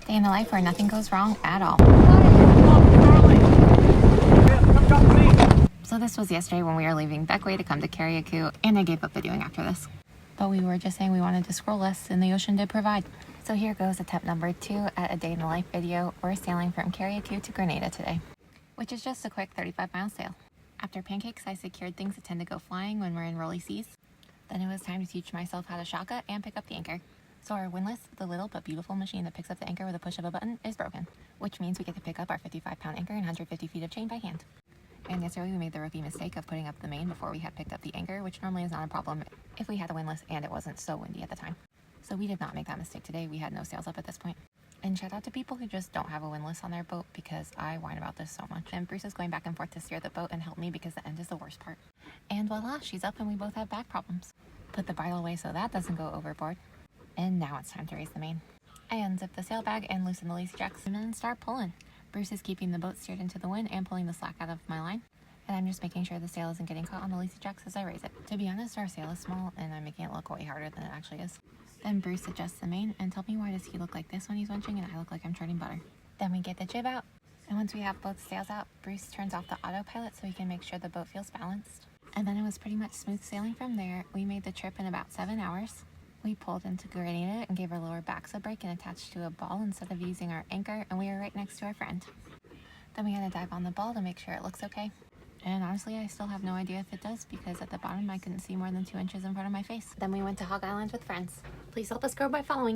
Day in the life where nothing goes wrong at all. So this was yesterday when we were leaving Beckway to come to Carriacou, and I gave up videoing after this. But we were just saying we wanted to scroll less, and the ocean did provide. So here goes attempt number 2 at a day in the life video. We're sailing from Carriacou to Grenada today, which is just a quick 35-mile sail. After pancakes, I secured things that tend to go flying when we're in rolly seas. Then it was time to teach myself how to shaka and pick up the anchor. So our windlass, the little but beautiful machine that picks up the anchor with a push of a button, is broken, which means we get to pick up our 55-pound anchor and 150 feet of chain by hand. And yesterday we made the rookie mistake of putting up the main before we had picked up the anchor, which normally is not a problem if we had a windlass and it wasn't so windy at the time. So we did not make that mistake today. We had no sails up at this point. And shout out to people who just don't have a windlass on their boat, because I whine about this so much. And Bruce is going back and forth to steer the boat and help me because the end is the worst part. And voila, she's up and we both have back problems. Put the bridle away so that doesn't go overboard. And now it's time to raise the main. I unzip the sail bag and loosen the lacy jacks and then start pulling. Bruce is keeping the boat steered into the wind and pulling the slack out of my line. And I'm just making sure the sail isn't getting caught on the lacy jacks as I raise it. To be honest, our sail is small and I'm making it look way harder than it actually is. Then Bruce adjusts the main and tells me why does he look like this when he's winching and I look like I'm churning butter. Then we get the jib out. And once we have both sails out, Bruce turns off the autopilot so he can make sure the boat feels balanced. And then it was pretty much smooth sailing from there. We made the trip in about 7 hours. We pulled into Grenada and gave our lower backs a break and attached to a ball instead of using our anchor, and we were right next to our friend. Then we had to dive on the ball to make sure it looks okay. And honestly, I still have no idea if it does, because at the bottom I couldn't see more than 2 inches in front of my face. Then we went to Hog Island with friends. Please help us grow by following.